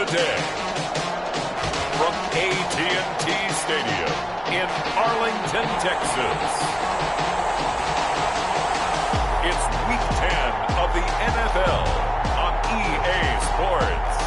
today. From AT&T Stadium in Arlington, Texas. It's Week 10 of the NFL on EA Sports.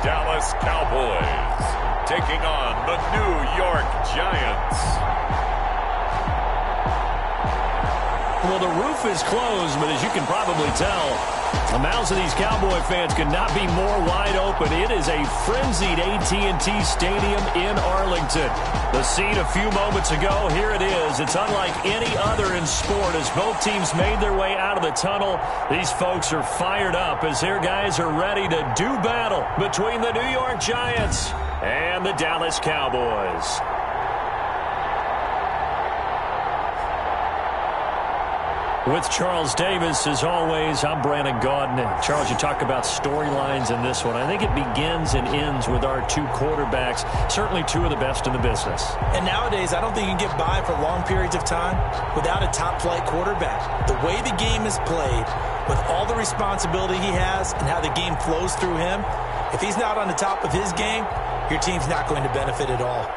Dallas Cowboys taking on the New York Giants. Well, the roof is closed, but as you can probably tell, the mouths of these Cowboy fans could not be more wide open. It is a frenzied AT&T Stadium in Arlington. The scene a few moments ago, here it is. It's unlike any other in sport. As both teams made their way out of the tunnel, these folks are fired up as their guys are ready to do battle between the New York Giants and the Dallas Cowboys. With Charles Davis, as always, I'm Brandon Gaudin. And Charles, you talk about storylines in this one. I think it begins and ends with our two quarterbacks, certainly two of the best in the business. And nowadays, I don't think you can get by for long periods of time without a top-flight quarterback. The way the game is played, with all the responsibility he has and how the game flows through him, if he's not on the top of his game, your team's not going to benefit at all.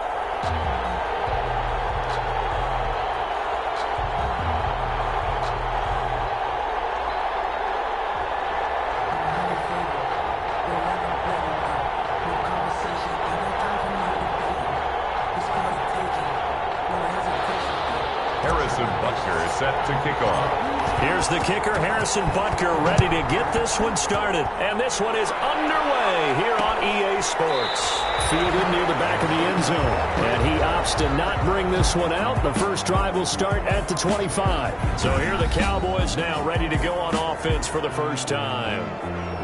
Set to kick off. Here's the kicker, Harrison Butker, ready to get this one started. And this one is underway here on EA Sports. Fielded near the back of the end zone. And he opts to not bring this one out. The first drive will start at the 25. So here are the Cowboys now ready to go on offense for the first time.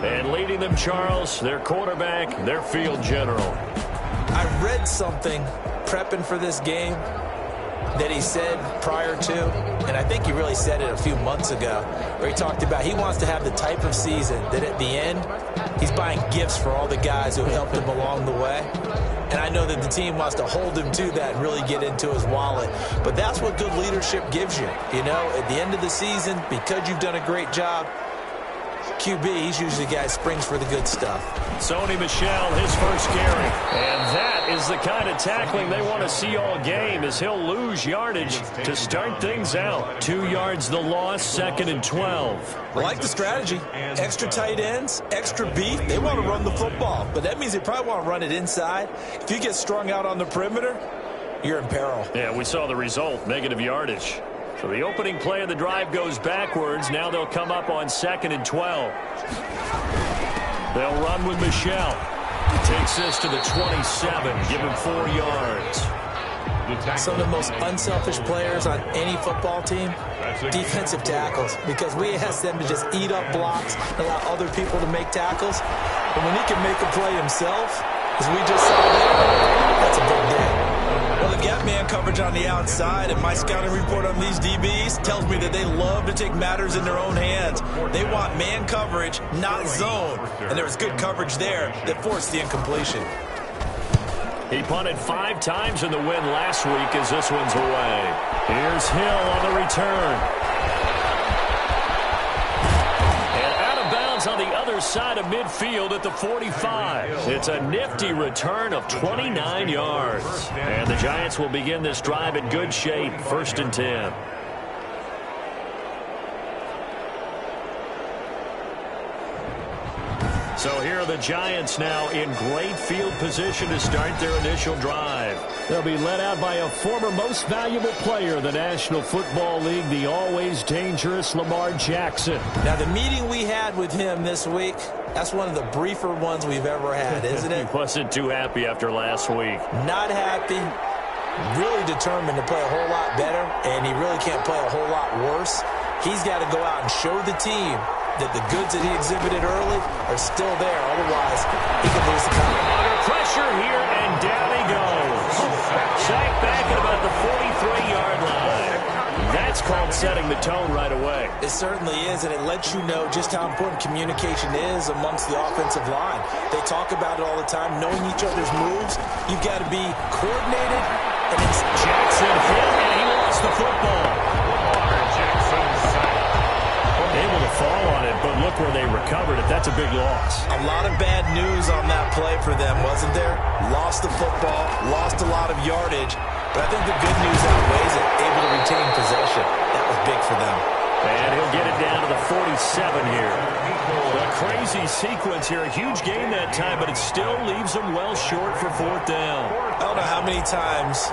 And leading them, Charles, their quarterback, their field general. I read something prepping for this game that he said prior to, and I think he really said it a few months ago, where he talked about he wants to have the type of season that at the end, he's buying gifts for all the guys who helped him along the way. And I know that the team wants to hold him to that and really get into his wallet. But that's what good leadership gives you. You know, at the end of the season, because you've done a great job, QB, he's usually the guy who springs for the good stuff. Sony Michel, his first carry. And that is the kind of tackling they want to see all game, as he'll lose yardage to start things out. 2 yards the loss, 2nd and 12. I like the strategy. Extra tight ends, extra beef. They want to run the football, but that means they probably want to run it inside. If you get strung out on the perimeter, you're in peril. Yeah, we saw the result, negative yardage. So the opening play of the drive goes backwards. Now they'll come up on 2nd and 12. They'll run with Michel. He takes this to the 27, give him 4 yards. Some of the most unselfish players on any football team, defensive tackles, because we ask them to just eat up blocks, allow other people to make tackles. But when he can make a play himself, as we just saw there, that's a big day. Well, they've got man coverage on the outside, and my scouting report on these DBs tells me that they love to take matters in their own hands. They want man coverage, not zone. And there was good coverage there that forced the incompletion. He punted 5 times in the win last week as this one's away. Here's Hill on the return. On the other side of midfield at the 45. It's a nifty return of 29 yards. And the Giants will begin this drive in good shape, 1st and 10. So here are the Giants now in great field position to start their initial drive. They'll be led out by a former most valuable player in the National Football League, the always dangerous Lamar Jackson. Now, the meeting we had with him this week, that's one of the briefer ones we've ever had, isn't it? He wasn't too happy after last week. Not happy. Really determined to play a whole lot better, and he really can't play a whole lot worse. He's got to go out and show the team that the goods that he exhibited early are still there. Otherwise, he could lose the game. Under pressure here, and down he goes. Sacked back at about the 43-yard line. That's called that's setting the tone right away. It certainly is, and it lets you know just how important communication is amongst the offensive line. They talk about it all the time, knowing each other's moves. You've got to be coordinated. And it's Jackson hit, and he lost the football. Jackson sacked. Able to fall on it, but look where they recovered it. That's a big loss. A lot of bad news on that play for them, wasn't there? Lost the football, lost a lot of yardage, but I think the good news outweighs it. Able to retain possession. That was big for them. And he'll get it down to the 47 here. A crazy sequence here. A huge gain that time, but it still leaves them well short for fourth down. I don't know how many times,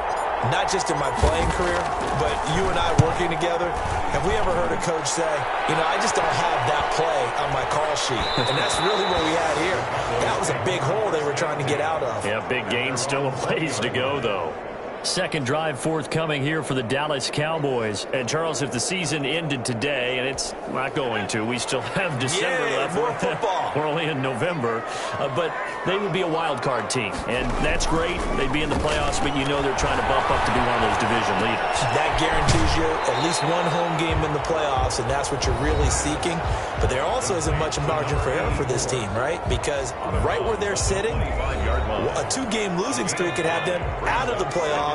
not just in my playing career, but you and I working together, have we ever heard a coach say, you know, I just don't have that play on my call sheet. And that's really what we had here. That was a big hole they were trying to get out of. Yeah, big gain, still a ways to go, though. Second drive forthcoming here for the Dallas Cowboys. And, Charles, if the season ended today, and it's not going to, we still have December left. More football. We're only in November. But they would be a wild card team. And that's great. They'd be in the playoffs, but you know they're trying to bump up to be one of those division leaders. That guarantees you at least one home game in the playoffs, and that's what you're really seeking. But there also isn't much margin for error for this team, right? Because right where they're sitting, a two-game losing streak could have them out of the playoffs.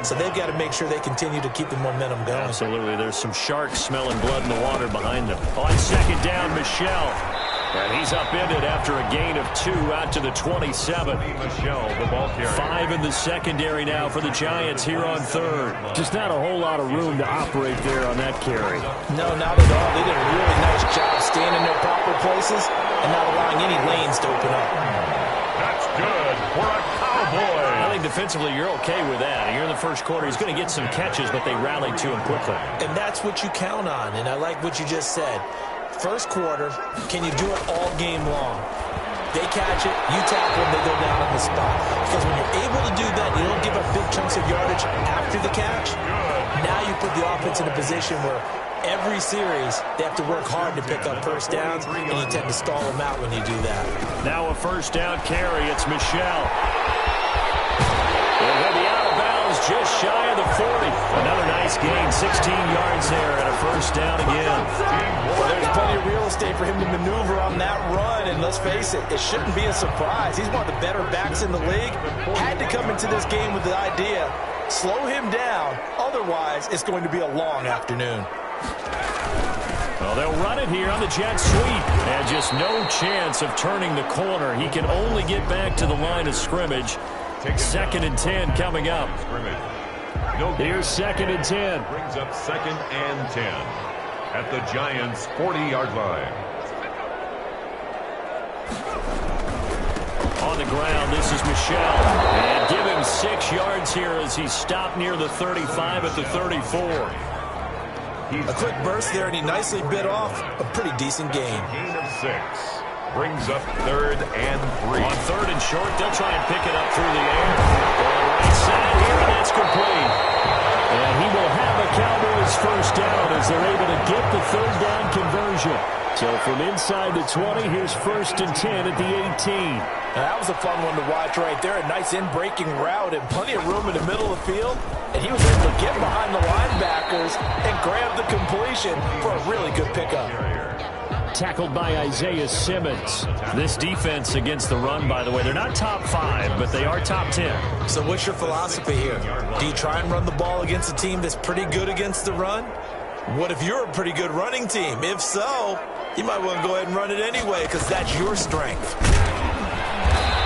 So they've got to make sure they continue to keep the momentum going. Absolutely. There's some sharks smelling blood in the water behind them. On second down, Michelle. And he's upended after a gain of 2 out to the 27. Michelle, the ball carrier. 5 in the secondary now for the Giants here on third. Just not a whole lot of room to operate there on that carry. No, not at all. They did a really nice job staying in their proper places and not allowing any lanes to open up. That's good for a Cowboy. I think defensively you're okay with that. You're in the first quarter. He's going to get some catches, but they rallied to him quickly. And that's what you count on, and I like what you just said. First quarter, can you do it all game long? They catch it, you tackle them, they go down on the spot. Because when you're able to do that, you don't give up big chunks of yardage after the catch. Now you put the offense in a position where every series they have to work hard to pick up first downs, and you tend to stall them out when you do that. Now a first down carry. It's Michelle. And he'll be out of bounds just shy of the 40. Another nice gain, 16 yards there, and a first down again. Well, there's plenty of real estate for him to maneuver on that run, and let's face it, it shouldn't be a surprise. He's one of the better backs in the league. Had to come into this game with the idea, slow him down, otherwise it's going to be a long afternoon. Well, they'll run it here on the jet sweep, and just no chance of turning the corner. He can only get back to the line of scrimmage. Second and 10 coming up. Here's second and 10. Brings up second and 10 at the Giants' 40-yard line. On the ground, this is Michelle. And give him 6 yards here as he stopped near the 35 at the 34. A quick burst there, and he nicely bit off a pretty decent gain. Gain of 6. Brings up third and 3. On third and short, they'll try and pick it up through the air. Right side here, and that's complete. And he will have a Cowboys first down as they're able to get the third down conversion. So from inside the 20, here's first and 10 at the 18. Now, that was a fun one to watch right there. A nice in-breaking route and plenty of room in the middle of the field. And he was able to get behind the linebackers and grab the completion for a really good pickup. Tackled by Isaiah Simmons. This defense against the run, by the way, they're not top 5, but they are top 10. So what's your philosophy here? Do you try and run the ball against a team that's pretty good against the run? What if you're a pretty good running team? If so, you might want to go ahead and run it anyway because that's your strength.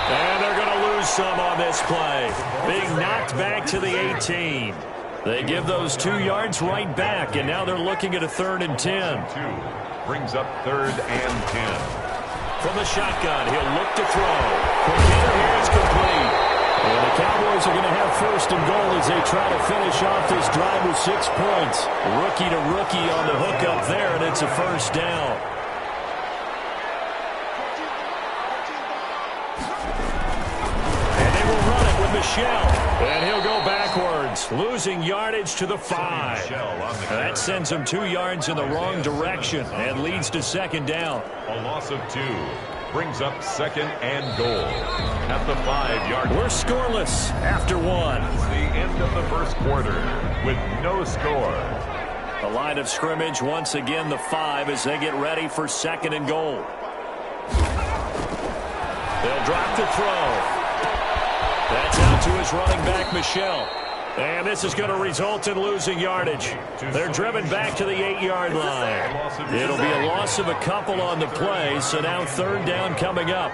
And they're going to lose some on this play. Being knocked back to the 18. They give those 2 yards right back, and now they're looking at a third and 10. Brings up third and 10. From the shotgun, he'll look to throw. From here, it's complete. And the Cowboys are going to have first and goal as they try to finish off this drive with 6 points. Rookie to rookie on the hook up there, and it's a first down. And they will run it with Michelle. And he'll go backwards, losing yardage to the 5. That sends him 2 yards in the wrong direction and leads to second down. A loss of 2. Brings up second and goal at the 5-yard line. We're scoreless after 1. It's the end of the first quarter with no score. The line of scrimmage, once again, the 5 as they get ready for 2nd and goal. They'll drop the throw. That's out to his running back, Michel. And this is going to result in losing yardage. They're driven back to the 8-yard line. It'll be a loss of a couple on the play, so now 3rd down coming up.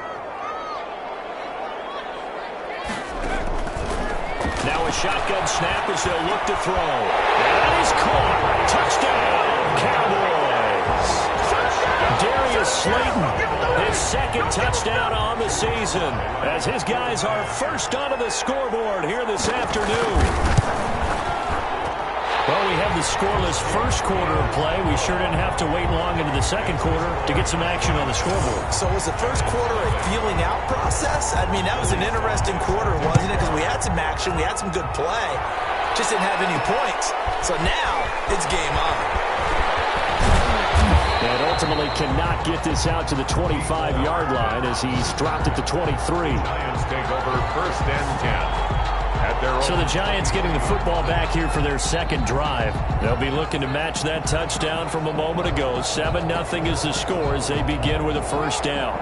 Now a shotgun snap as they'll look to throw. And he's caught. Touchdown, Cowboys. Darius Slayton, his 2nd touchdown on the season, as his guys are first onto the scoreboard here this afternoon. Well, we have the scoreless first quarter of play. We sure didn't have to wait long into the 2nd quarter to get some action on the scoreboard. So was the first quarter a feeling out process? I mean, that was an interesting quarter, wasn't it? Because we had some action, we had some good play, just didn't have any points. So now it's game on. And ultimately cannot get this out to the 25-yard line as he's dropped at the 23. Giants take over 1st and 10. So the Giants getting the football back here for their 2nd drive. They'll be looking to match that touchdown from a moment ago. 7-0 is the score as they begin with a 1st down.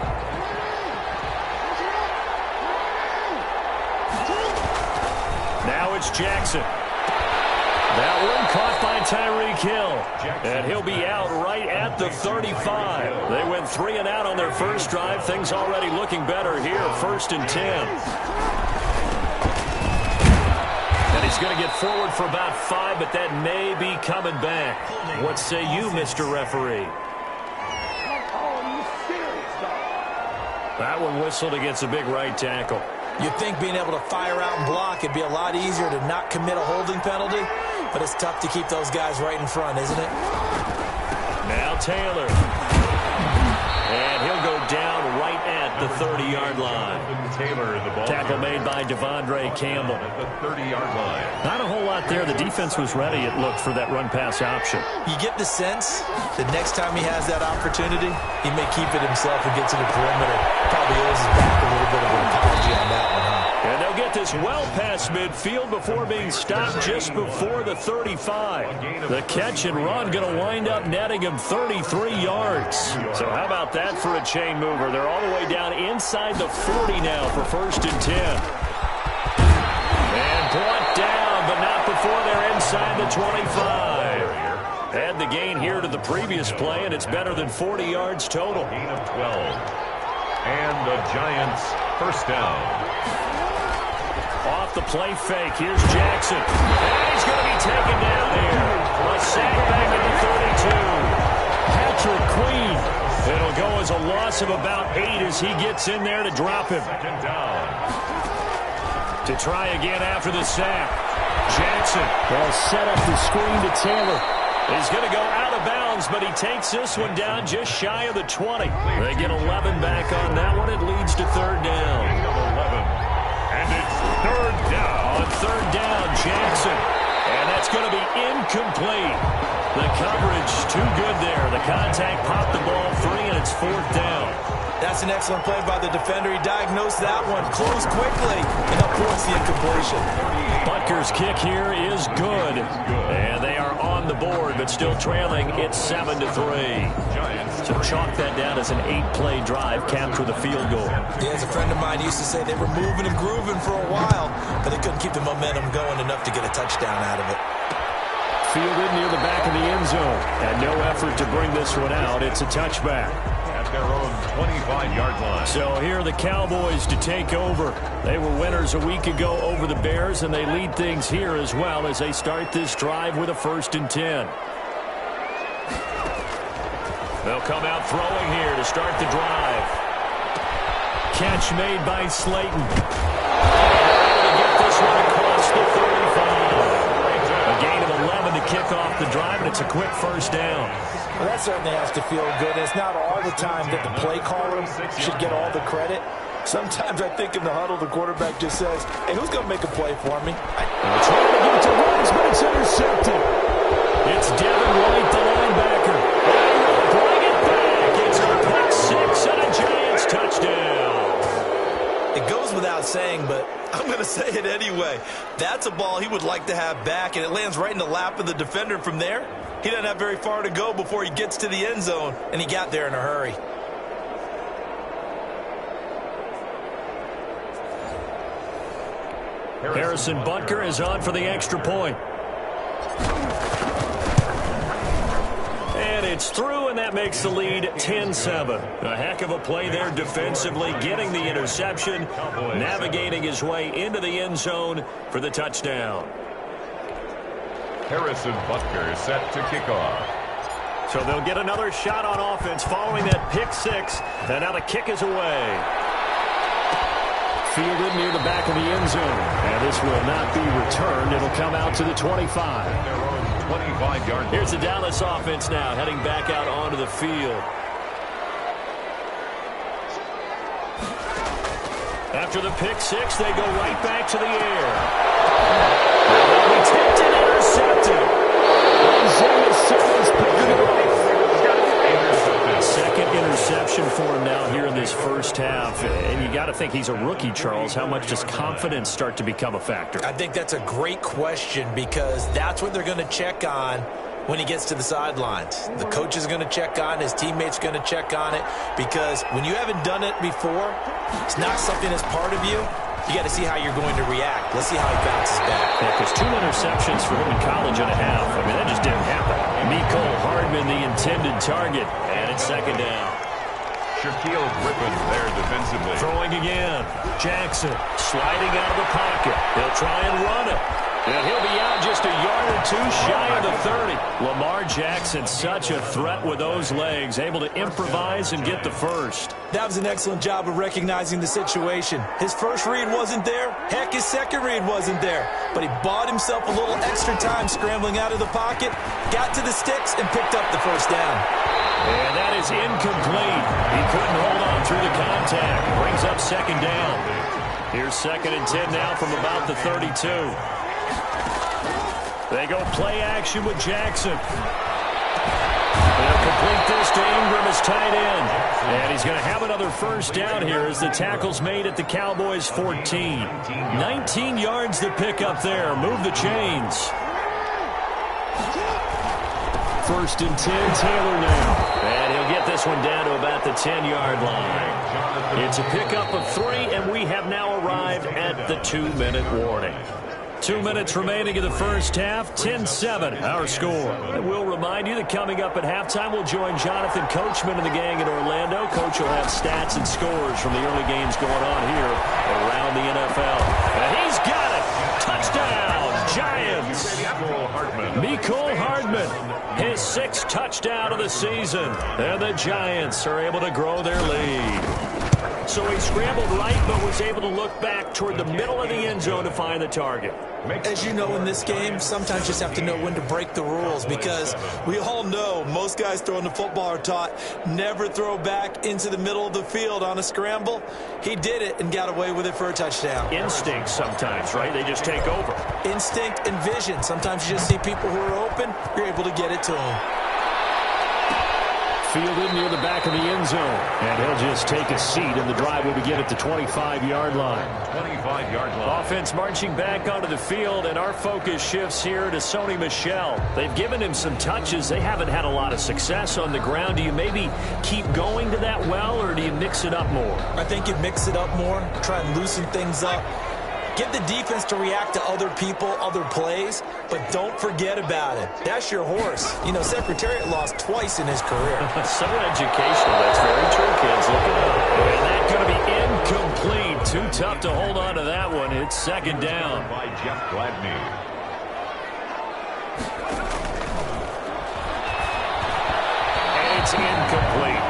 Now it's Jackson. That one caught by Tyreek Hill. And he'll be out right at the 35. They went 3 and out on their first drive. Things already looking better here. 1st and 10. And he's going to get forward for about 5, but that may be coming back. What say you, Mr. Referee? That one whistled against a big right tackle. You'd think being able to fire out and block, it'd be a lot easier to not commit a holding penalty, but it's tough to keep those guys right in front, isn't it? Now Taylor. And he'll go down right at the 30-yard line. Taylor, the ball. Tackle made by Devondre Campbell. At the 30-yard line. Not a whole lot there. The defense was ready, it looked, for that run-pass option. You get the sense that next time he has that opportunity, he may keep it himself and get to the perimeter. Probably owes his back a little bit of an apology on that one, huh? And they'll get this well past midfield before being stopped just before the 35. The catch and run going to wind up netting him 33 yards. So how about that for a chain mover? They're all the way down inside the 40 now for 1st and 10. And brought down, but not before they're inside the 25. Add the gain here to the previous play, and it's better than 40 yards total. Gain of 12. And the Giants 1st down. Off the play fake, here's Jackson. And he's going to be taken down here. A sack back at the 32. Patrick Queen. It'll go as a loss of about 8 as he gets in there to drop him. 2nd down. To try again after the sack. Jackson will set up the screen to Taylor. He's going to go out of bounds, but he takes this one down just shy of the 20. They get 11 back on that one. It leads to 3rd down. Gain of 11. And it's 3rd down. On 3rd down, Jackson. And that's going to be incomplete. The coverage too good there. The contact popped the ball free, and it's 4th down. That's an excellent play by the defender. He diagnosed that one, closed quickly, and upwards the incompletion. Butker's kick here is good. And they are on the board, but still trailing. It's 7-3. So chalk that down as an 8-play drive, capped with a field goal. Yeah, as a friend of mine used to say, they were moving and grooving for a while, but they couldn't keep the momentum going enough to get a touchdown out of it. Fielded near the back of the end zone. And no effort to bring this one out. It's a touchback. At their own 25-yard line. So here are the Cowboys to take over. They were winners a week ago over the Bears, and they lead things here as well as they start this drive with a 1st and 10. They'll come out throwing here to start the drive. Catch made by Slayton. To get this one across the 35. A gain of 11 to kick off the drive, and it's a quick 1st down. Well, that certainly has to feel good. It's not all the time that the play caller should get all the credit. Sometimes I think in the huddle, the quarterback just says, hey, who's going to make a play for me? Trying to give it to Ruggs, but it's intercepted. It's Devin White, the linebacker. Bring it back. It's a pick 6 and a Giants touchdown. It goes without saying, but I'm going to say it anyway. That's a ball he would like to have back, and it lands right in the lap of the defender from there. He doesn't have very far to go before he gets to the end zone, and he got there in a hurry. Harrison Butker is on for the extra point. And it's through, and that makes the lead 10-7. A heck of a play there defensively, getting the interception, navigating his way into the end zone for the touchdown. Harrison Butker set to kick off. So they'll get another shot on offense following that pick six, and now the kick is away. Fielded near the back of the end zone, and this will not be returned. It'll come out to the 25. 25-yard. Here's the Dallas offense now, heading back out onto the field. After the pick six, they go right back to the air. They'll be tipped and intercepted. Second interception for him now here in this first half. And you got to think he's a rookie, Charles. How much does confidence start to become a factor? I think that's a great question, because that's what they're going to check on when he gets to the sidelines. The coach is going to check on, his teammates going to check on it, because when you haven't done it before, it's not something that's part of you. You got to see how you're going to react. Let's see how he bounces back. Yeah, because 2 interceptions for him in college and a half. I mean, that just didn't happen. Mecole Hardman, the intended target, and it's second down. Shaquille Griffin there defensively. Throwing again. Jackson sliding out of the pocket. He'll try and run it. And he'll be out just a yard or two shy of the 30. Lamar Jackson, such a threat with those legs, able to improvise and get the first. That was an excellent job of recognizing the situation. His first read wasn't there. Heck, his second read wasn't there. But he bought himself a little extra time scrambling out of the pocket, got to the sticks, and picked up the first down. And that is incomplete. He couldn't hold on through the contact. Brings up second down. Here's 2nd and 10 now from about the 32. They go play action with Jackson. They'll complete this to Ingram as tight end. And he's going to have another first down here as the tackle's made at the Cowboys' 14. 19 yards to pick up there. Move the chains. 1st and 10, Taylor now. And he'll get this one down to about the 10-yard line. It's a pickup of 3, and we have now arrived at the 2-minute warning. 2 minutes remaining in the first half, 10-7, our score. And we'll remind you that coming up at halftime, we'll join Jonathan Coachman and the gang in Orlando. Coach will have stats and scores from the early games going on here around the NFL. And he's got it! Touchdown, Giants! Mecole Hardman, his 6th touchdown of the season. And the Giants are able to grow their lead. So he scrambled right, but was able to look back toward the middle of the end zone to find the target. As you know, in this game, sometimes you just have to know when to break the rules, because we all know most guys throwing the football are taught never throw back into the middle of the field on a scramble. He did it and got away with it for a touchdown. Instinct sometimes, right? They just take over. Instinct and vision. Sometimes you just see people who are open, you're able to get it to them. Fielded near the back of the end zone. And he'll just take a seat, and the drive will begin at the 25-yard line. 25-yard line. Offense marching back onto the field, and our focus shifts here to Sony Michel. They've given him some touches. They haven't had a lot of success on the ground. Do you maybe keep going to that well, or do you mix it up more? I think you mix it up more, try and loosen things up. Get the defense to react to other people, other plays, but don't forget about it. That's your horse. You know, Secretariat lost twice in his career. So educational. That's very true, kids. Look it up. And that's going to be incomplete. Too tough to hold on to that one. It's 2nd down. By Jeff Gladney. And it's incomplete.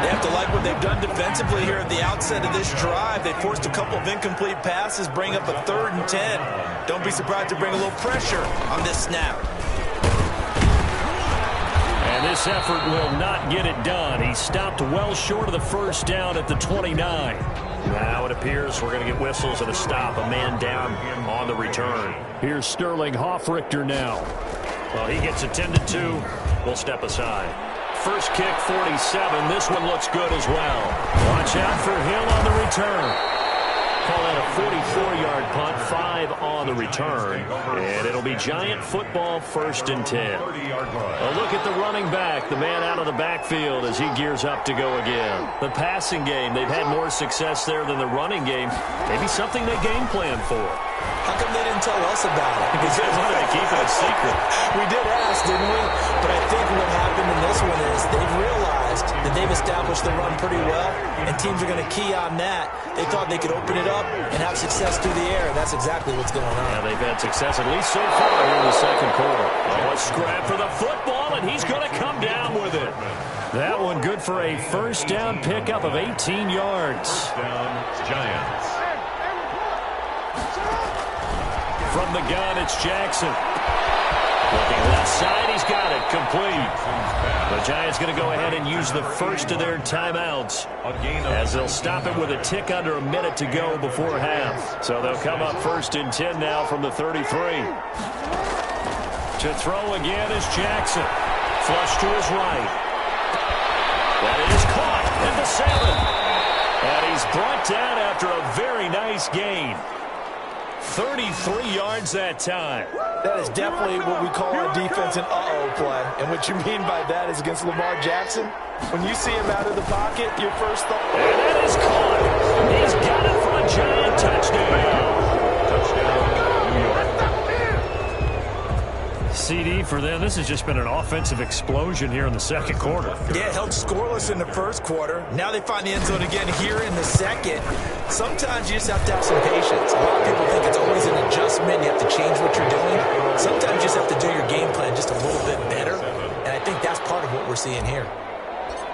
They have to like what they've done defensively here at the outset of this drive. They forced a couple of incomplete passes, bring up a 3rd and 10. Don't be surprised to bring a little pressure on this snap. And this effort will not get it done. He stopped well short of the first down at the 29. Now it appears we're going to get whistles and a stop. A man down on the return. Here's Sterling Hoffrichter now. Well, he gets attended to. We'll step aside. First kick, 47. This one looks good as well. Watch out for Hill on the return. call that a 44-yard punt, 5 on the return. And it'll be Giant football, 1st and 10. A look at the running back, the man out of the backfield as he gears up to go again. The passing game, they've had more success there than the running game. Maybe something they game plan for. How come they didn't tell us about it? Because they wanted to keep it a secret. We did ask, didn't we? But I think what happened in this one is they've realized that they've established the run pretty well, and teams are going to key on that. They thought they could open it up and have success through the air, and that's exactly what's going on. Yeah, they've had success at least so far here in the second quarter. Oh, a scrap for the football, and he's going to come down with it. That one good for a first down pickup of 18 yards. Down, Giants. From the gun, it's Jackson. Looking left side, he's got it. Complete. The Giants going to go ahead and use the first of their timeouts as they'll stop it with a tick under a minute to go before half. So they'll come up 1st and 10 now from the 33. To throw again is Jackson. Flush to his right. That is caught at the 7. And he's brought down after a very nice gain. 33 yards that time. That is definitely what we call our defense an uh-oh play. And what you mean by that is against Lamar Jackson, when you see him out of the pocket, your first thought. And that is caught. He's got it for a Giant touchdown. Touchdown, New York. CD for them. This has just been an offensive explosion here in the second quarter. Yeah, held scoreless in the first quarter. Now they find the end zone again here in the second. Sometimes you just have to have some patience. A lot of people think it's always an adjustment. You have to change what you're doing. Sometimes you just have to do your game plan just a little bit better. And I think that's part of what we're seeing here.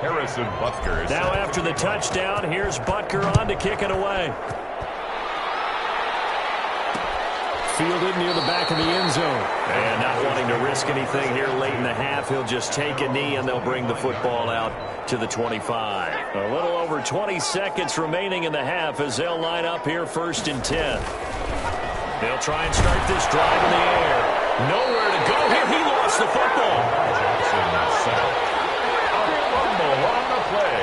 Harrison Butker. Now after the touchdown, here's Butker on to kick it away. Fielded near the back of the end zone. And not wanting to risk anything here late in the half, he'll just take a knee and they'll bring the football out to the 25. A little over 20 seconds remaining in the half as they'll line up here 1st and 10. They'll try and start this drive in the air. Nowhere to go here. He lost the football. Jackson sacked. A fumble on the play.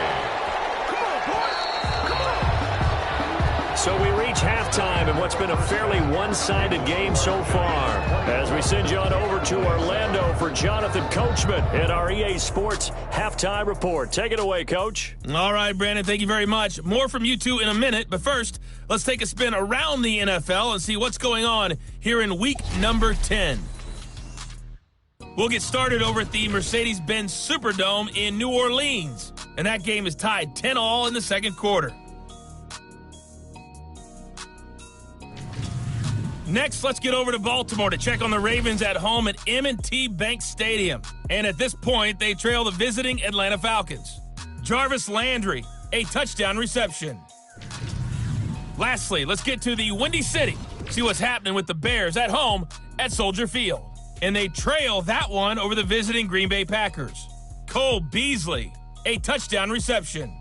So we reach halftime in what's been a fairly one-sided game so far. As we send you on over to Orlando for Jonathan Coachman at our EA Sports Halftime Report. Take it away, Coach. All right, Brandon, thank you very much. More from you two in a minute, but first, let's take a spin around the NFL and see what's going on here in week number 10. We'll get started over at the Mercedes-Benz Superdome in New Orleans, and that game is tied 10-all in the second quarter. Next, let's get over to Baltimore to check on the Ravens at home at M&T Bank Stadium. And at this point, they trail the visiting Atlanta Falcons. Jarvis Landry, a touchdown reception. Lastly, let's get to the Windy City, see what's happening with the Bears at home at Soldier Field. And they trail that one over the visiting Green Bay Packers. Cole Beasley, a touchdown reception.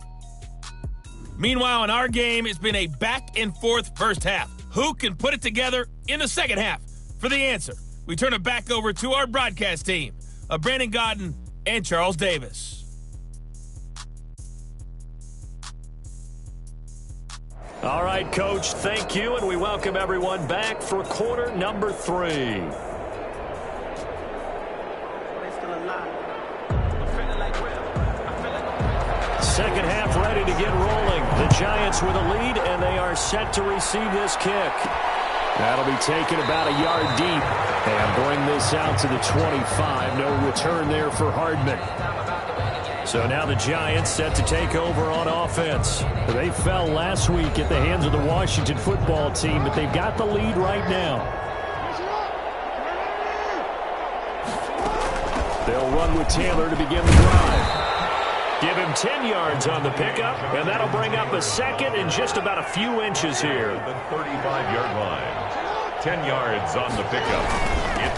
Meanwhile, in our game, it's been a back-and-forth first half. Who can put it together in the second half? For the answer, we turn it back over to our broadcast team of Brandon Godden and Charles Davis. All right, Coach, thank you, and we welcome everyone back for quarter number 3. Second half ready to get rolling. The Giants with a lead, and they are set to receive this kick. That'll be taken about a yard deep and bring this out to the 25. No return there for Hardman. So now the Giants set to take over on offense. They fell last week at the hands of the Washington football team, but they've got the lead right now. They'll run with Taylor to begin the drive. Give him 10 yards on the pickup, and that'll bring up a second in just about a few inches here. The 35-yard line. 10 yards on the pickup.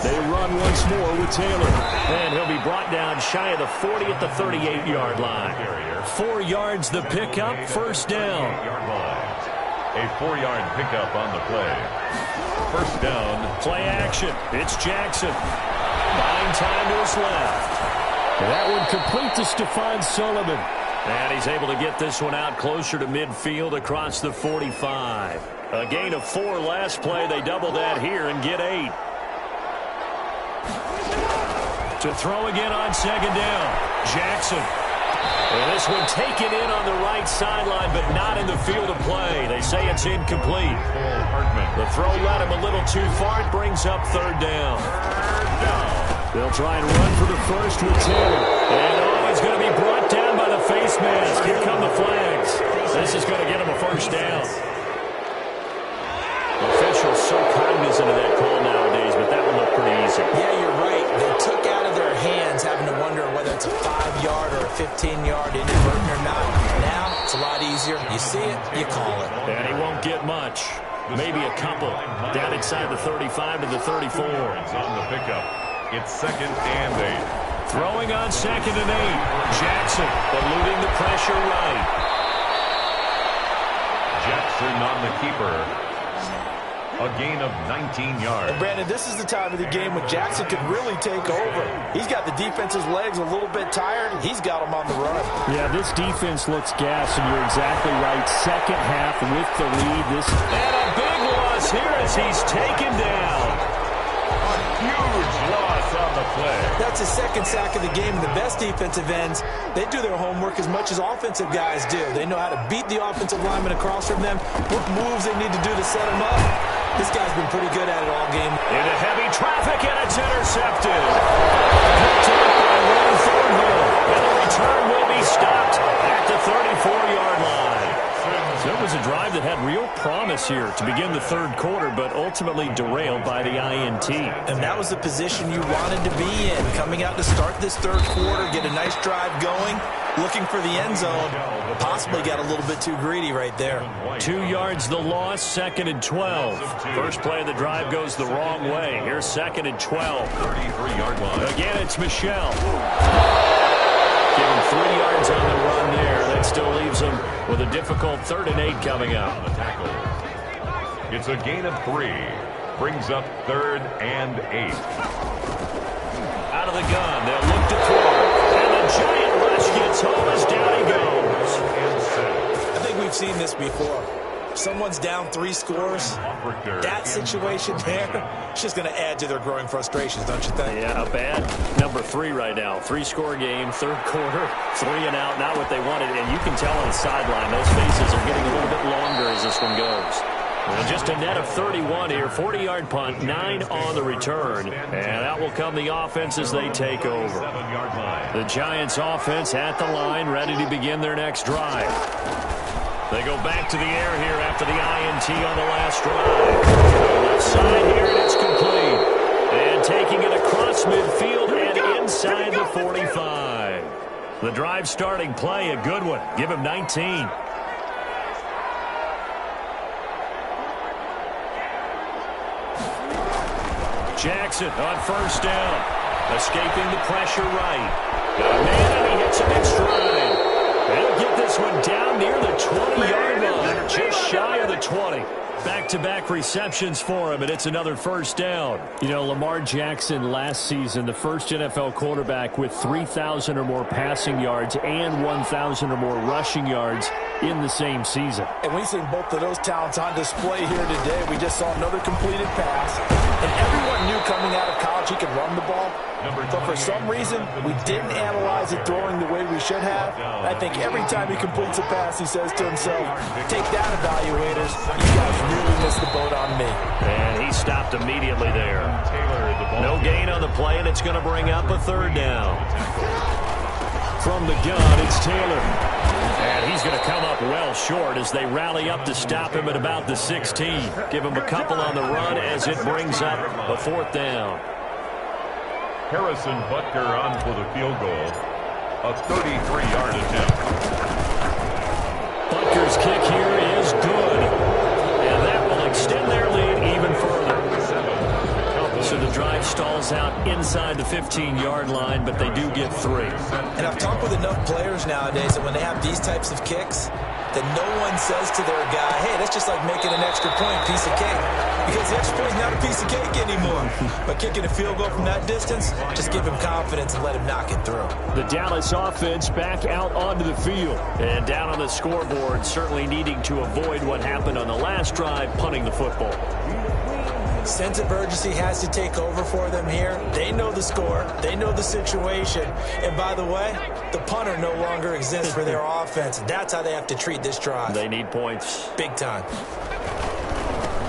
They run once more with Taylor, and he'll be brought down shy of the 40 at the 38-yard line. 4 yards the pickup, first down. A 4-yard pickup on the play. First down. Play action. It's Jackson. Buying time to his left. That one complete to Stephon Sullivan. And he's able to get this one out closer to midfield across the 45. A gain of 4 last play. They double that here and get 8. To throw again on second down. Jackson. And this one taken in on the right sideline, but not in the field of play. They say it's incomplete. The throw led him a little too far. It brings up third down. They'll try and run for the first with 2. And he's going to be brought down by the face mask. Here come the flags. This is going to get him a first down. Officials so cognizant of that call nowadays, but that one looked pretty easy. Yeah, you're right. They took out of their hands having to wonder whether it's a 5-yard or a 15-yard inadvertent or not. Now it's a lot easier. You see it, you call it. And he won't get much. Maybe a couple. Down inside the 35 to the 34. On the pickup. It's 2nd and 8. Throwing on 2nd and 8. Jackson eluding the pressure right. Jackson on the keeper. A gain of 19 yards. And Brandon, this is the time of the game when Jackson could really take over. He's got the defense's legs a little bit tired. He's got them on the run. Yeah, this defense looks gassed, and you're exactly right. Second half with the lead. And a big loss here as he's taken down. A huge loss on the play. That's his 2nd sack of the game. The best defensive ends, they do their homework as much as offensive guys do. They know how to beat the offensive lineman across from them, what moves they need to do to set them up. This guy's been pretty good at it all game. Into heavy traffic, and it's intercepted. Picked up by Will Thornhill. And the return will be stopped at the 34-yard line. So it was a drive that had real promise here to begin the 3rd quarter, but ultimately derailed by the INT. And that was the position you wanted to be in. Coming out to start this 3rd quarter, get a nice drive going, looking for the end zone. Possibly got a little bit too greedy right there. 2 yards the loss, 2nd and 12. First play of the drive goes the wrong way. Here's 2nd and 12. 33-yard line. Again, it's Michelle. Give him 3 yards on the run there. That still leaves him with a difficult 3rd and 8 coming up. It's a gain of 3. Brings up 3rd and 8. Out of the gun, they'll look to throw. And the giant rush gets home as down he goes. I think we've seen this before. Someone's down 3 scores. That situation there, it's just going to add to their growing frustrations, don't you think? Yeah, a bad number 3 right now. 3-score game, 3rd quarter, 3 and out, not what they wanted. And you can tell on the sideline, those faces are getting a little bit longer as this one goes. Well, just a net of 31 here, 40-yard punt, 9 on the return. And out will come the offense as they take over. The Giants offense at the line, ready to begin their next drive. They go back to the air here after the INT on the last drive. Left side here, and it's complete. And taking it across midfield and inside the 45. The drive starting play, a good one. Give him 19. Jackson on first down. Escaping the pressure right. Got a man, and he hits him in stride. They'll get this one down near the 20-yard line, just shy of the 20. Back-to-back receptions for him, and it's another first down. You know, Lamar Jackson last season, the first NFL quarterback with 3,000 or more passing yards and 1,000 or more rushing yards in the same season. And we've seen both of those talents on display here today. We just saw another completed pass. And everyone knew coming out of college he could run the ball. But for some reason, we didn't analyze it throwing the way we should have. And I think every time he completes a pass, he says to himself, take that, evaluators. You guys really missed the boat on me. And he stopped immediately there. No gain on the play, and it's going to bring up a 3rd down. From the gun, it's Taylor. And he's going to come up well short as they rally up to stop him at about the 16. Give him a couple on the run as it brings up a 4th down. Harrison Butker on for the field goal. A 33-yard attempt. Butker's kick here is good. And that will extend their lead even further. So the drive stalls out inside the 15-yard line, but they do get 3. And I've talked with enough players nowadays that when they have these types of kicks, that no one says to their guy, hey, that's just like making an extra point piece of cake. Because the extra point is not a piece of cake anymore. But kicking a field goal from that distance, just give him confidence and let him knock it through. The Dallas offense back out onto the field. And down on the scoreboard, certainly needing to avoid what happened on the last drive, punting the football. Sense of urgency has to take over for them here. They know the score. They know the situation. And by the way, the punter no longer exists for their offense. That's how they have to treat this drive. They need points. Big time.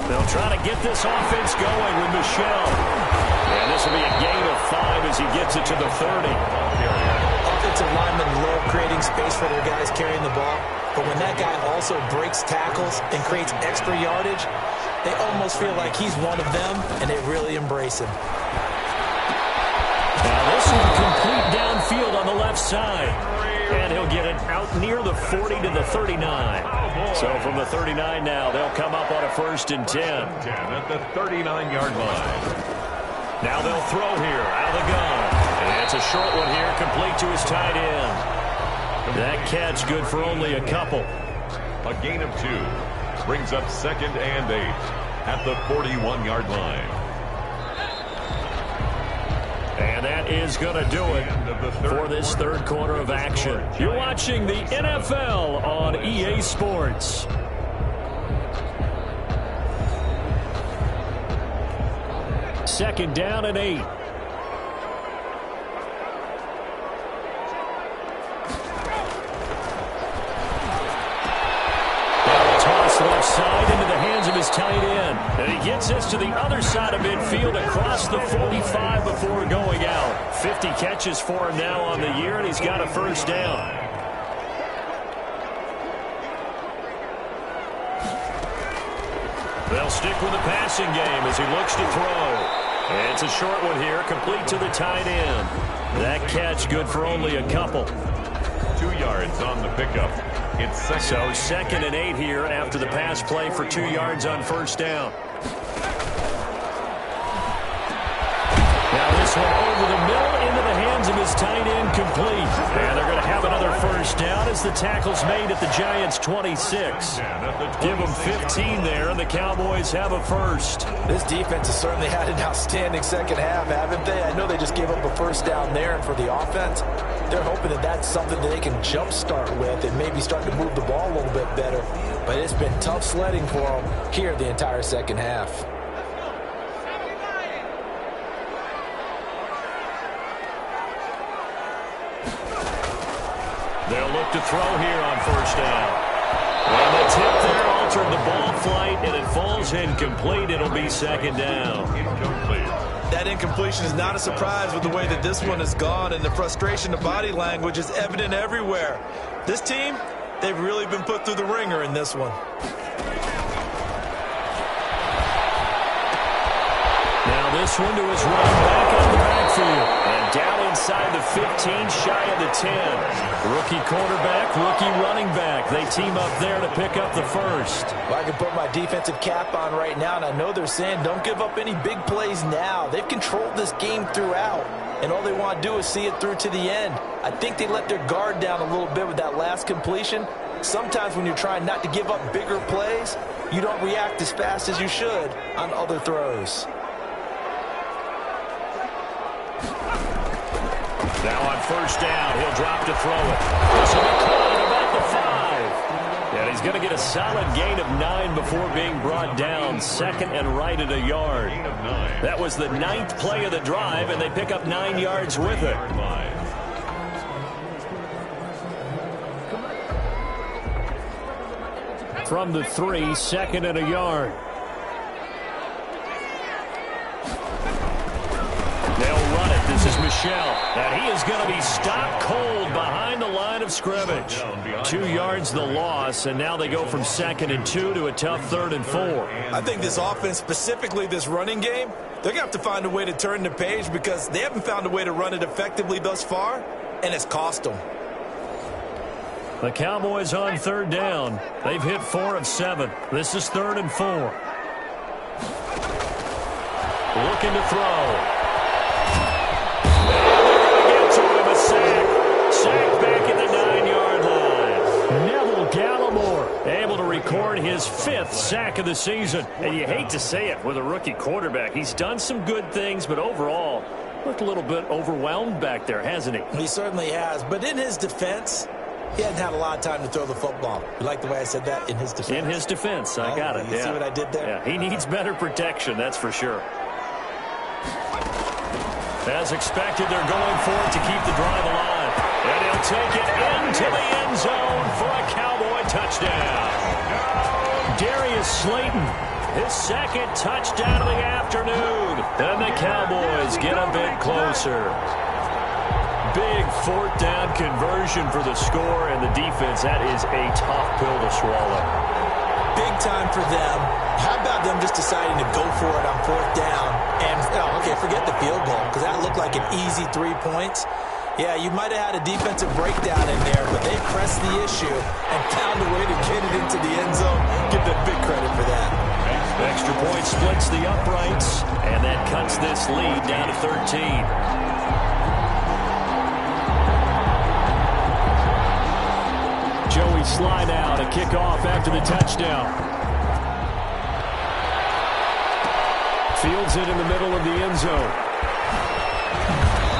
They'll try to get this offense going with Michel. And this will be a gain of 5 as he gets it to the 30. Offensive linemen love creating space for their guys carrying the ball. But when that guy also breaks tackles and creates extra yardage, they almost feel like he's one of them, and they really embrace him. Now this will be complete downfield on the left side. And he'll get it out near the 40 to the 39. So from the 39 now, they'll come up on a 1st and 10. At the 39-yard line. Now they'll throw here out of the gun. And it's a short one here, complete to his tight end. That catch good for only a couple. A gain of 2. Brings up 2nd and 8 at the 41-yard line. And that is going to do it for this third quarter of action. You're watching the NFL on EA Sports. Second down and 8. Left side into the hands of his tight end. And he gets this to the other side of midfield across the 45 before going out. 50 catches for him now on the year, and he's got a 1st down. They'll stick with the passing game as he looks to throw. And it's a short one here, complete to the tight end. That catch good for only a couple. 2 yards on the pickup. It's second. So 2nd and 8 here after the pass play for 2 yards on 1st down. Now this one over the middle into the hands of his tight end, complete. And they're going to have another 1st down as the tackle's made at the Giants' 26. Give them 15 there, and the Cowboys have a 1st. This defense has certainly had an outstanding second half, haven't they? I know they just gave up a 1st down there, and for the offense, they're hoping that that's something that they can jumpstart with and maybe start to move the ball a little bit better. But it's been tough sledding for them here the entire second half. They'll look to throw here on 1st down. And the tip there altered the ball flight, and it falls incomplete. It'll be 2nd down. Incomplete. That incompletion is not a surprise with the way that this one has gone, and the frustration of body language is evident everywhere. This team, they've really been put through the ringer in this one. Now this one to his running back out of the backfield. And down inside the 15, shy of the 10. Rookie quarterback, rookie running back. They team up there to pick up the 1st. Well, I can put my defensive cap on right now, and I know they're saying don't give up any big plays now. They've controlled this game throughout, and all they want to do is see it through to the end. I think they let their guard down a little bit with that last completion. Sometimes when you're trying not to give up bigger plays, you don't react as fast as you should on other throws. Now on 1st down, he'll drop to throw it. This will be caught at about the 5. And he's going to get a solid gain of 9 before being brought down. 2nd and right at a yard. That was the 9th play of the drive, and they pick up 9 yards with it. From the 3, 2nd and a yard. They'll run it. This is Michel. And he is going to be stopped cold behind the line of scrimmage. 2 yards the loss, and now they go from 2nd and 2 to a tough 3rd and 4. I think this offense, specifically this running game, they're going to have to find a way to turn the page because they haven't found a way to run it effectively thus far, and it's cost them. The Cowboys on 3rd down. They've hit 4 of 7. This is 3rd and 4. Looking to throw. Sack back at the 9-yard line. Neville Gallimore his 5th sack of the season. And you hate to say it with a rookie quarterback. He's done some good things, but overall, looked a little bit overwhelmed back there, hasn't he? He certainly has. But in his defense, he hasn't had a lot of time to throw the football. You like the way I said that? In his defense? In his defense. I got it. You see what I did there? Yeah, he needs better protection, that's for sure. As expected, they're going for it to keep the drive alive. And he'll take it into the end zone for a Cowboy touchdown. Darius Slayton, his 2nd touchdown of the afternoon. And the Cowboys get a bit closer. Big 4th down conversion for the score, and the defense, that is a tough pill to swallow. Big time for them. How about them just deciding to go for it on 4th down? And, okay, forget the field goal, because that looked like an easy 3 points. Yeah, you might have had a defensive breakdown in there, but they pressed the issue and found a way to get it into the end zone. Give them big credit for that. Extra point splits the uprights, and that cuts this lead down to 13. Joey slide out, a kickoff after the touchdown. Fields it in the middle of the end zone.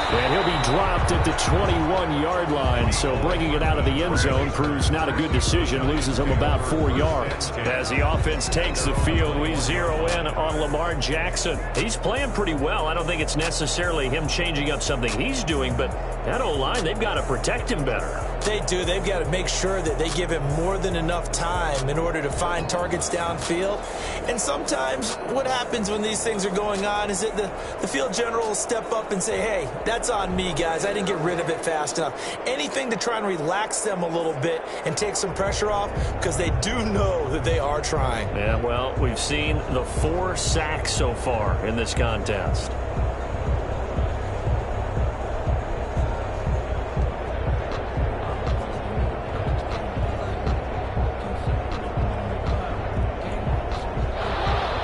And he'll be dropped at the 21-yard line, so bringing it out of the end zone proves not a good decision, loses him about 4 yards. As the offense takes the field, we zero in on Lamar Jackson. He's playing pretty well. I don't think it's necessarily him changing up something he's doing, but that O-line, they've got to protect him better. They do. They've got to make sure that they give him more than enough time in order to find targets downfield. And sometimes what happens when these things are going on is that the field general will step up and say, hey, that's on me, guys. I didn't get rid of it fast enough. Anything to try and relax them a little bit and take some pressure off, because they do know that they are trying. Yeah, well, we've seen the 4 sacks so far in this contest.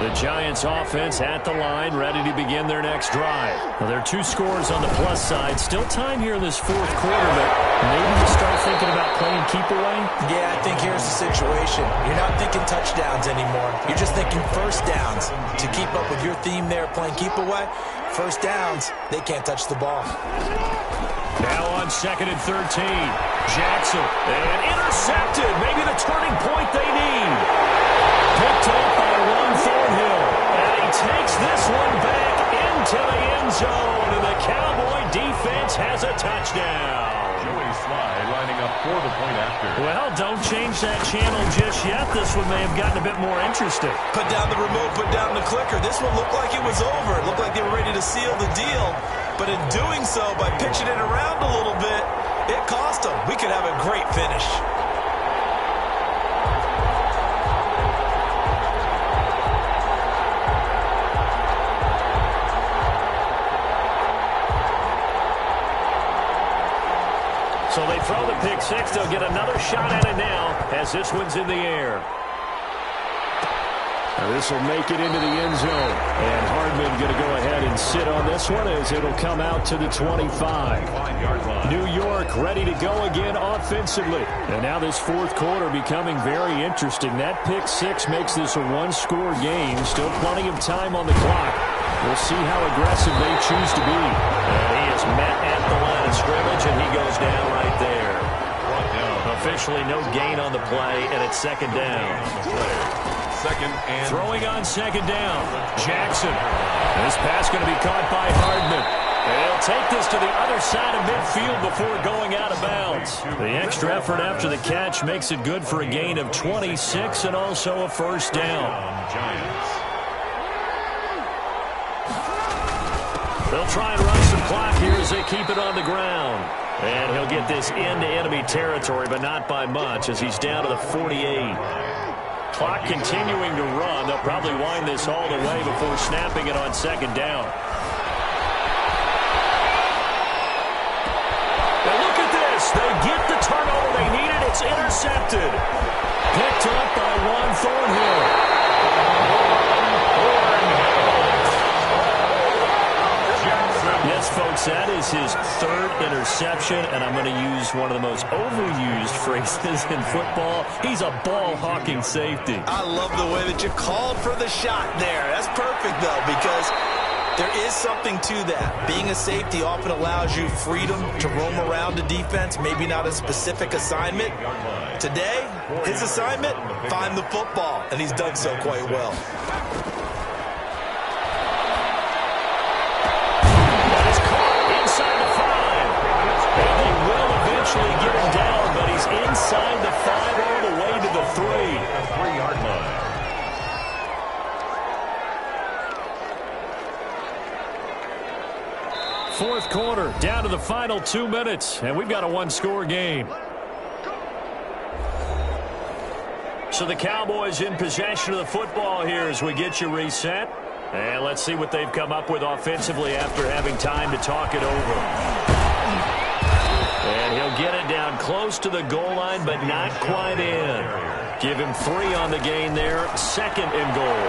The Giants offense at the line, ready to begin their next drive. Well, there are 2 scores on the plus side. Still time here in this 4th quarter, but maybe you start thinking about playing keep away? Yeah, I think here's the situation. You're not thinking touchdowns anymore. You're just thinking first downs. To keep up with your theme there, playing keep away, first downs, they can't touch the ball. Now on 2nd and 13. Jackson, and intercepted. Maybe the turning point they need. Picked up by Ron Thornhill. And he takes this one back into the end zone. And the Cowboy defense has a touchdown. Joey Slye lining up for the point after. Well, don't change that channel just yet. This one may have gotten a bit more interesting. Put down the remote, put down the clicker. This one looked like it was over. It looked like they were ready to seal the deal. But in doing so, by pitching it around a little bit, it cost them. We could have a great finish. So they throw the pick 6. They'll get another shot at it now as this one's in the air. This will make it into the end zone. And Hardman going to go ahead and sit on this one as it'll come out to the 25. New York ready to go again offensively. And now this 4th quarter becoming very interesting. That pick 6 makes this a 1-score game. Still plenty of time on the clock. We'll see how aggressive they choose to be. And he is met at the line of scrimmage, and he goes down right there. Officially no gain on the play, and it's 2nd down. Second and throwing on 2nd down. Jackson. This pass going to be caught by Hardman. And he'll take this to the other side of midfield before going out of bounds. The extra effort after the catch makes it good for a gain of 26 and also a first down. Giants. They'll try and run some clock here as they keep it on the ground. And he'll get this into enemy territory, but not by much as he's down to the 48. Clock continuing to run. They'll probably wind this all the way before snapping it on 2nd down. Now look at this. They get the turnover they needed. It's intercepted. Picked up by Ron Thornhill. Yes, folks, Folks, that is his third interception, and I'm going to use one of the most overused phrases in football. He's a ball-hawking safety. I love the way that you called for the shot there. That's perfect, though, because there is something to that. Being a safety often allows you freedom to roam around a defense, maybe not a specific assignment. Today, his assignment, find the football, and he's done so quite well. That is caught inside the 5. And they will eventually get him down, but he's inside the 5 all the way to the 3. 3-yard line. Fourth quarter, down to the final 2 minutes, and we've got a one-score game. So the Cowboys in possession of the football here as we get you reset. And let's see what they've come up with offensively after having time to talk it over. And he'll get it down close to the goal line, but not quite in. Give him 3 on the gain there. 2nd and goal.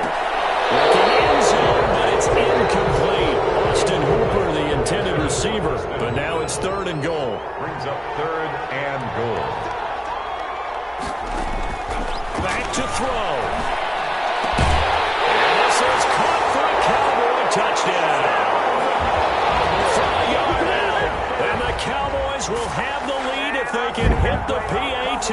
Looking end zone, but it's incomplete. Austin Hooper, the intended receiver, but now it's 3rd and goal. Brings up 3rd and goal. Back to throw. And this is caught for a Cowboy touchdown. From a yard out. And the Cowboys will have the lead if they can hit the PAT.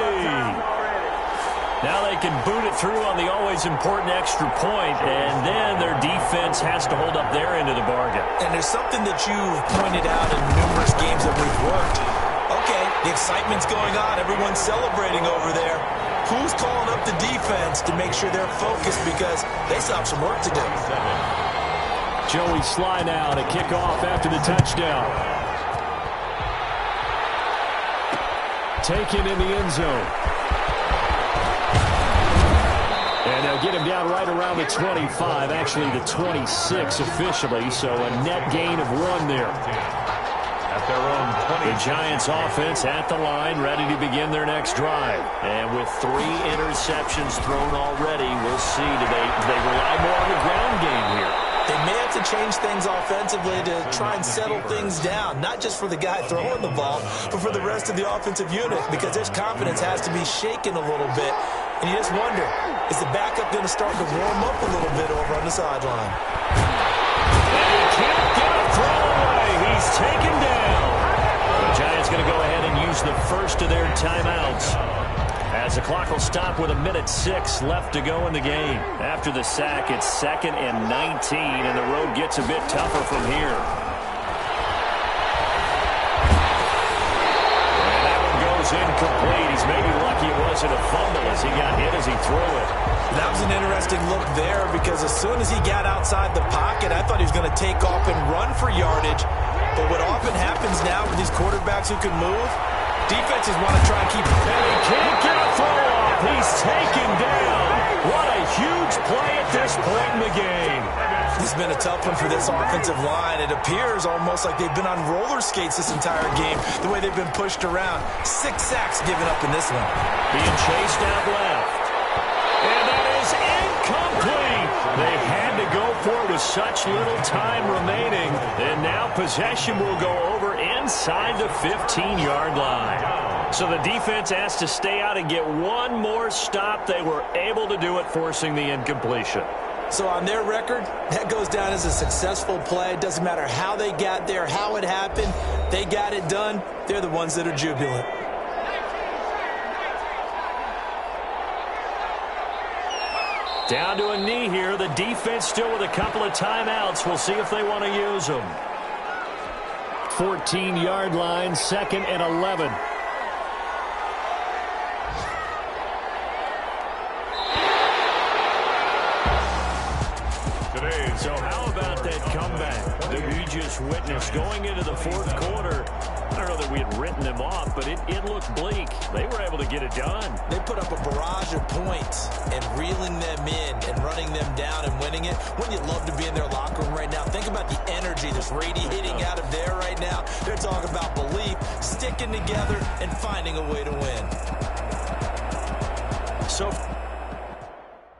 Now they can boot it through on the always important extra point, and then their defense has to hold up their end of the bargain. And there's something that you've pointed out in numerous games that we've worked. Okay, the excitement's going on. Everyone's celebrating over there. Who's calling up the defense to make sure they're focused because they still have some work to do? Joey Sly now to kick off after the touchdown. Taken in the end zone. And they'll get him down right around the 25, actually the 26 officially, so a net gain of 1 there. At their own 20. The Giants offense at the line, ready to begin their next drive. And with 3 interceptions thrown already, we'll see, do they rely more on the ground game here? They may have to change things offensively to try and settle things down, not just for the guy throwing the ball, but for the rest of the offensive unit, because their confidence has to be shaken a little bit. And you just wonder, is the backup going to start to warm up a little bit over on the sideline? And he can't get a throw away. He's taken down. The Giants going to go ahead and use the first of their timeouts, as the clock will stop with 1:06 left to go in the game. After the sack, it's 2nd and 19, and the road gets a bit tougher from here. And that one goes incomplete. He's maybe lucky it wasn't a fumble as he got hit as he threw it. That was an interesting look there because as soon as he got outside the pocket, I thought he was going to take off and run for yardage. But what often happens now with these quarterbacks who can move, defenses want to try and keep him. And he can't get a throw off. He's taken down. What a huge play at this point in the game. This has been a tough one for this offensive line. It appears almost like they've been on roller skates this entire game, the way they've been pushed around. 6 sacks given up in this one. Being chased out left. And that is incomplete. They had to go for it with such little time remaining. And now possession will go over inside the 15-yard line. So the defense has to stay out and get one more stop. They were able to do it, forcing the incompletion. So on their record, that goes down as a successful play. It doesn't matter how they got there, how it happened. They got it done. They're the ones that are jubilant. Down to a knee here. The defense still with a couple of timeouts. We'll see if they want to use them. 14-yard line, 2nd and 11. So how about that comeback that we just witnessed going into the 4th quarter? I don't know that we had written them off, but it looked bleak. They were able to get it done. They put up a barrage of points, and reeling them in and running them down and winning it. Wouldn't you love to be in their locker room right now? Think about the energy that's radiating out of there right now. They're talking about belief, sticking together, and finding a way to win. So